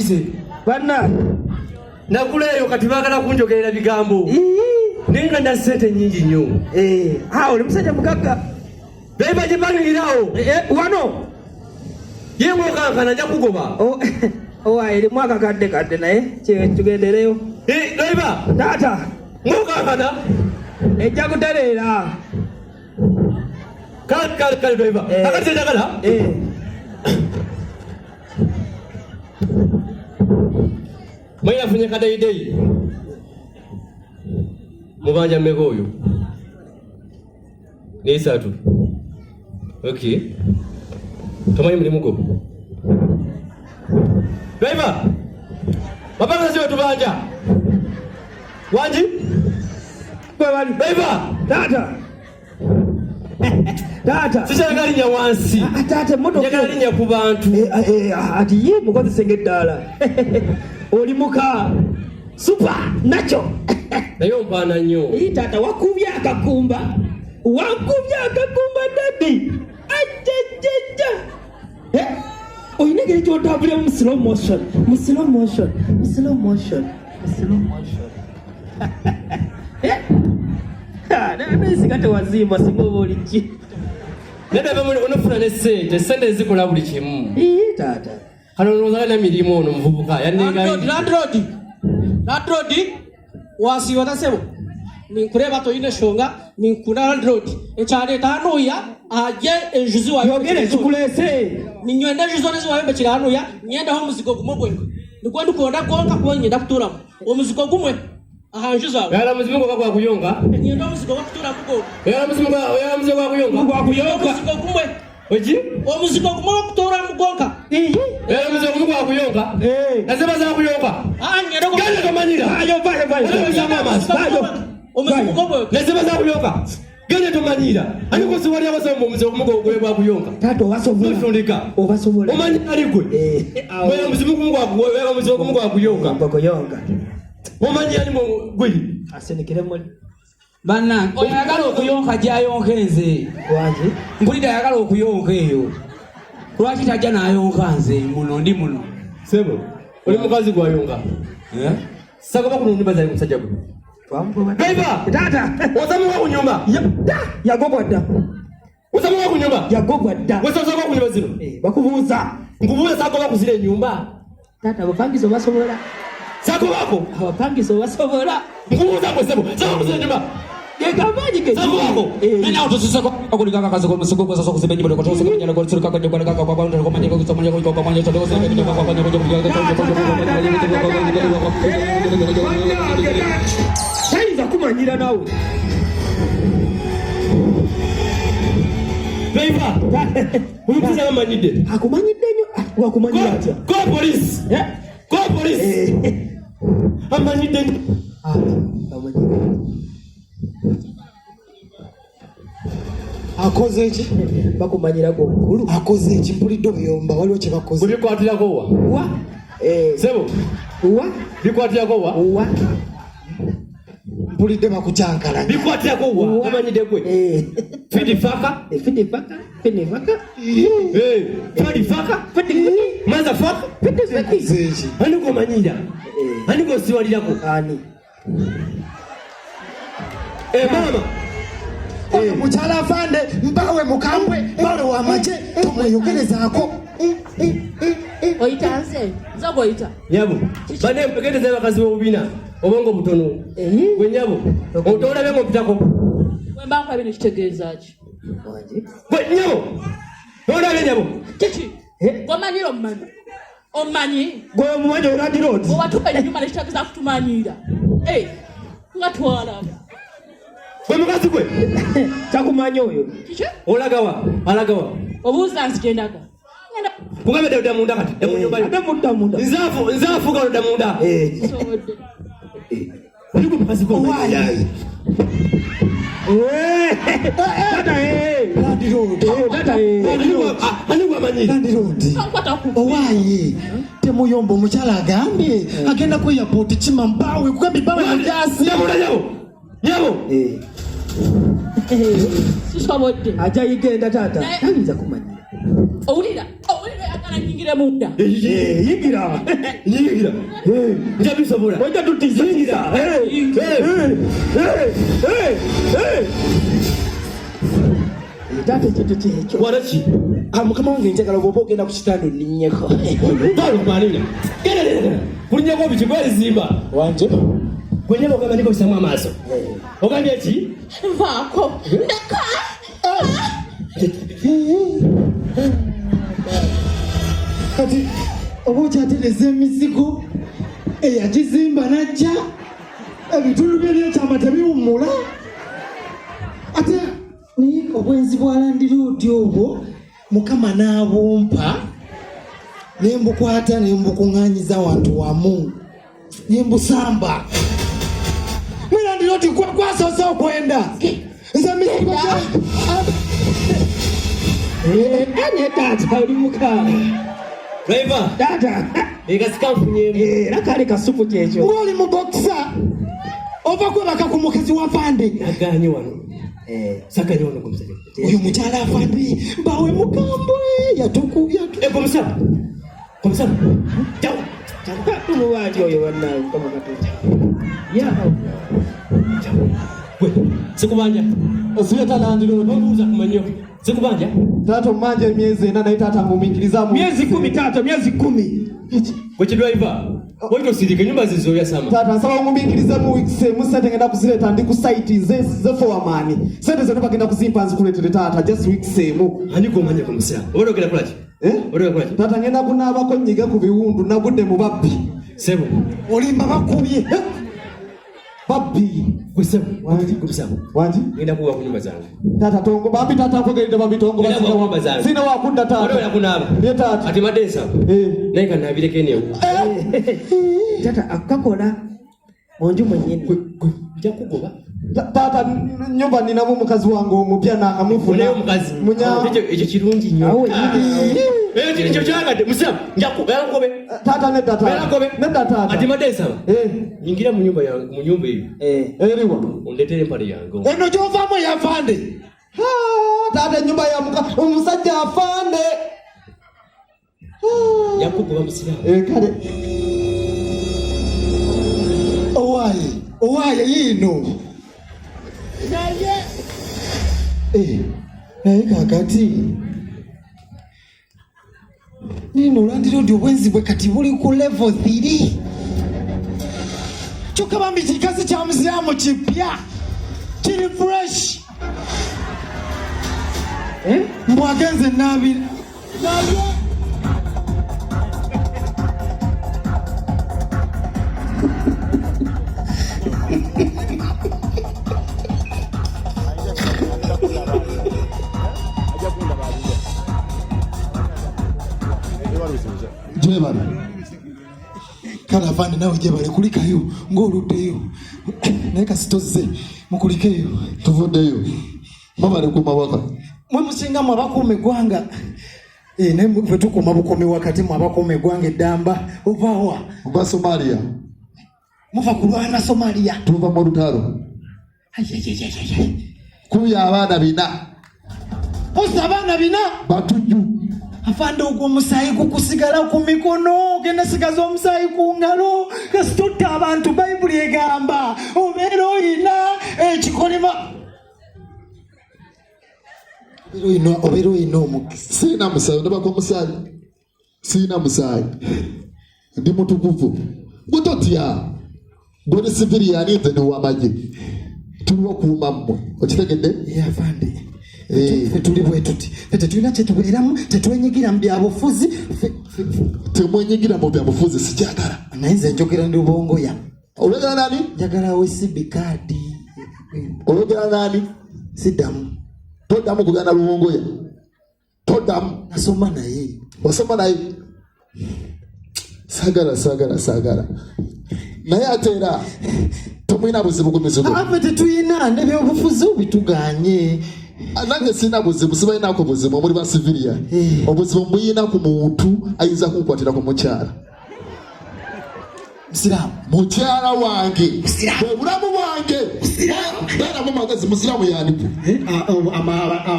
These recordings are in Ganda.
Wakize. Bana. Nakuleyo kati bagala kunjogerera bigambo. Ninga nda sente nyingi nnyo. Oli musajja mugagga. Beba je bangirawo. Wano. Yengo kankana nja kugoba. Eri mwaka kadde naye tugendereyo. Beba. Tata. Ngokankana. Ejja kutereera. Kale beba. Akati njagala. Mwenye funye kadai. Mubanja mmeko oyo. Ni 3. Okay. Tomanyi mulimu go. Driver. Mapanga sio tubanja. Wanji? Kwa wali. Driver. Tata. Sija ngali nya wansi. Tata moto. Ngali nya ku bantu. Ati ye mukozi sengedala. Oli muka. Super nacho. Nayo mpana nnyo. Tata wakubya akakumba dadi. Ajajaja. Oyine ngeri kyotambulira mu slow motion. Nesiga tewazimba singa oba oli ki. Nenda bamuli onofuna ne sente zikola buli kimu. Tata. Kano nozala na mirimu ono muvubuka yanenga. Landlord wasi watasebo. Ninkureba to ine shonga ninkuna landlord. Echane tanuya aje enjuzi wa yogere tukulese. Ninywende juzo nezo wa yombe chiranuya nyenda ho muziko gumwe. Nikwenda kuonda konka kwonyenda kutura. O muziko gumwe. Ahanjuza. Yala muziko kwa kuyonga. Nyenda muziko wa kutura kuko. Yala muziko kwa kuyonga. Kwa kuyonga. Muziko gumwe. Oji? O muziko gumwe wa kutura mugonka. Yala muziko kwa kuyonga. Nasema za kuyonga. Nyenda ko. Gani tomanyira. Ayo vai. Omuziko gumwe. Nasema za kuyonga. Gani tomanyira. Aniko siwali abasema muziko gumwe kwa kuyonga. Tato wasobola. Obasobola. Omanyi alikwe. Wewe muziko gumwe kwa kuyonga. Kuyonga. Omanyi ali mu gwili. Asenikire muli. Bana, oyagala okuyonka gyayonka enze. Waje. Mpulira ayagala okuyonka eyo. Lwaki tajja n'ayonka nze muno. Sebo, oli mukazi gwayonka. Sagoba kuno nimba zali musajja gwe. Twampoba. Beba! Tata! Osamuwa ku nyumba. Yagobwa dda. Osamuwa ku nyumba. Yagobwa dda. Wesosoka ku nyumba zino. Bakubuuza. Nkubuuza sagoba ku zile nyumba. Tata abapangiso basobola. Sagobako. Abapangiso basobola. Nkubuuza kwa sebo. Sagoba ku zile nyumba. Yegamaji ke. Sagobako. Nina otosisako akulikaka kazi kwa msuko kwa sasa kusebenyi bado kwa tosa kwa nyala kwa sura kwa nyala kwa kwa kwa kwa manya kwa kusomanya kwa kwa manya tosa kwa kwa kwa Saiza kumanyira nawe. Beba. Umutiza amanyide. Akumanyide nyo. Wakumanyira atya. Go police. Go police. Amanyide. Amanyide. Akoze ki? Bakumanyira go nkulu. Akoze ki mpulidde biyomba waliwo kye bakoze. Bikwatirako wa? Sebo. Wa? Bikwatirako wa? Mpulidde bakucyankala. Bikwatirako wa? Amanyide gwe. Fidifaka. Fidifaka. Mazafaka. Akoze ki? Ani kumanyira. Ani kusiwalirako. Ani. Mama. Mukyala afande mbawe mukambwe bale wa maje tumweyogerezaako. Oyitanze nzogo oyita nyabo bane mpeketeza bakazi b'obubina obongo butono gwe nyabo otolabye ngo pitako wemba kwa bino kitegeeza ki gwe nyabo otolabye nyabo kiki gomanyira omanyi gwe omumanyi oladiroti owatupa enyuma nekitegeeza kutumanyira nga twalaba gwe mukazi gwe kyakumanya oyo kiki olagawa obuuza nzigendaga kugabe dda munda kati munda nzaafu galo dda munda oli gwe mukazi gwe Owaye. ani gwe amanyira Owaye temuyomba omukyala agambye agenda ku airport kima mpawe kugambye bawe mujasi. Nyabo sisobodde ajja yigenda taata ayinza kumanyira owulira yakala nyingira nyingire munda. Yingira. Nyingira. Njabisobola. Wajja tutizingira. Tate checho. Warachi. Mukama wange njagala bwoba ogenda ku kitanda olinnyeko. Balo manina. Kulinya ko bichigwali zimba. Wanje. Kwenye lokama niko bisamu amaso. Ogambye eki? Vaako. Ndeka. Kati obucha atereza emizigo eyagizimba najja ebitundu by'ekyama tebiwummula ate naye obwenzi bwa landiroodi obwo Mukama n'abumpa ne mbukwata ne mbukuŋŋaanyiza wantu wamu ne mbusamba ne landiroodi kwasoose okwenda nze mizigo Anye tata oli mukama. Driver. Tata. Ekasikamfunye. Nakali kasupu kyekyo. ng'oli mu bokisa ova kwebaka ku mukazi wa Fande. Aganye wano. Saka nyono kumsajja. Uyu mukyala Afande bawe mukambwe yatukubya. Komisar. Komisar. Ciao. Tumuwaji oyo wannawe kama katuja. Sikubanja. Osiyeta landiroodi. Obuuza kumanyo. Sikubanja. Taata mmanja emyezi ena naye taata ng'omuyigiriza mu Miezi 10 taata, miezi 10. Kwechi driver. Waito sirike nyumba zizoya sama. taata nsaba ng'omuyigiriza mu weeks emu sente ngenda kuzireeta ndi ku site ze foreman. Sente zonna bagenda kuzimpa nzikuleetere taata just weeks emu. Ani komanya komisar. Odogera kulaki? Odogera kulaki? Taata ngenda kunaabako nnyiga ku biwundu nagudde mu babbi. Sebo. Olimba bakubye. Babbi. Kwesebo. Wanti komisar. Wanti? Ngenda kuwa ku nyumba zange. Taata tongo babbi taata nkogerera babbi tongo Ngenda kuwa ku nyumba zange. sina wakunda taata. Odogera kunaba. Ye taata. Ati madesa. Naye kanabire kenyo. Tata akakola monju mwennyini. Nja kugoba. Taata nyumba ninamu mukazi wange omupya n'akamufuna. Uneyo mukazi. Ekyo kirungi nnyo. Ekyo kyagadde musam. Nja kugobe. Taata nedda taata. Nedda taata. Ati madesa. Nyingira mu nyumba yange, mu nyumba eyo. Eriwa. Ondetere empale yange. Eno gy'ovaamu ya Fande. Taata ennyumba ya omusajja Afande. Yakugoba musiramu. Kale. Owaye yino. Naye kakati nino landiroodi obwenzi bwe kati buli ku level 3 kyokka bambi kikazi kya musiramu kipya kiri fresh mbwagenze naabira jebale kale Afande nawe jebale kulikayo ng'oluddeyo naye kasitozze mukulikeyo tuvuddeyo mabale ku mawaka mwe musingamu abakuuma eggwanga naye ffe tukuuma bukuumi wakati mu abakuuma eggwanga eddamba ovaawa oba Somalia muva kulwana Somalia tuva mu lutalo kuya abaana 4 osa abaana 4 batujju Afande ogwo omusaayi gukusigala ku mikono genda sigaza omusaayi ku ngalo kasitutta abantu bayibuli egamba obeera oyina ekikolima obeera oyina omukisa siina musaayi ndabako omusaayi siina musaayi ndi mutukuvu gutotya gwoli siviriani nze niwamagye tuliwo kuuma mmwe okitegedde Afande tuli bwe tuti tetulina kyetubeeramu tetwenyigira mu byabufuzi temwenyigira mu byabufuzi sikyagala naye nze njogera ndi Lubongoya olwogera nani njagala wesibi kaadi olwogera nani siddamu toddamu kugana Lubongoya toddamu nasoma naye wasoma naye sagala naye ate era tomwina buzibu ku mizigo afe tetuyina nebyobufuzi bituganye nange sina buzibu sibalinako buzibu omuli ba sivilia obuzibu mbuyina ku muntu ayinza kunkwatira ku mukyala Musiramu. Mukyala wange. Bwe bulamu bwange. Bana mu magezi musiramu yani.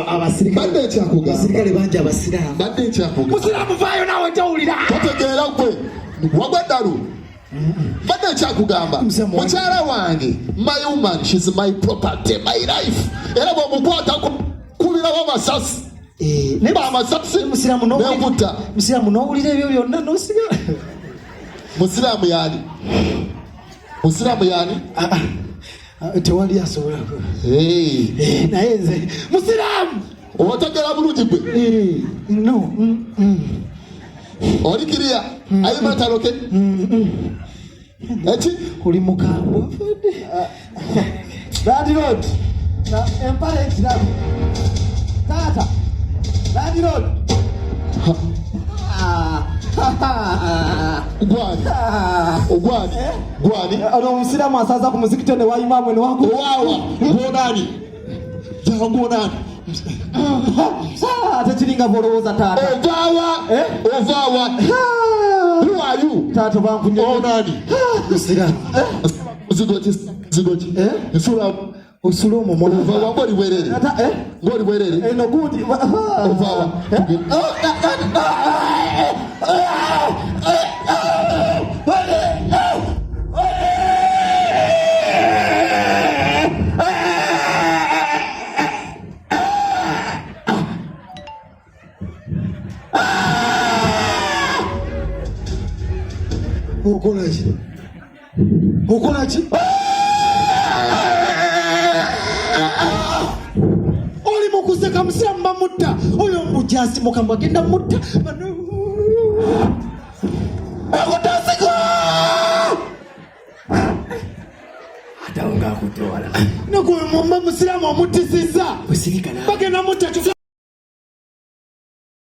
Abasirikale. Badde ekyakugamba. Abasirikale banja abasiramu. Badde ekyakugamba. Musiramu vaayo nawe tawulira. Totegeera gwe. Wagwaddalu. Badde ekyakugamba. Mukyala wange. My woman, she's my property, my life. Era bw'omukwatako kubirawo amasasi. Neba amasasi. Musiramu n'owulira. Musiramu n'owulira ebyo byonna n'osigala. Musiramu yani. Musiramu yani. Tewali asobola. Naye nze Musiramu. Otegera bulungi gwe. No. Oli kiriya. Ayi mataloke. Eki oli mukambwe. Daddy Road. Empire ekiramu. Tata. Daddy Road. Gwani. Ono Musiramu asaza ku muzikiti ne wayima mwe ne wako. Wawa. Gwonani. Jangu nani. Ate kiringa bolowooza taata. Ovawa. Who are you? Taata bankunye. Onani. Musiramu. Zigoti. Nsula. Osula omumona. Ovawa ngoli bwerere. Taata Ngoli bwerere. eno gundi. Ovawa. Okolaki? Oli mukuseka Musiramu bamutta. Oyo mbujasi mukambwe agenda mutta. Akutasiko! Ataunga kutwala. Nako Musiramu amutisiza. Bagenda mutta.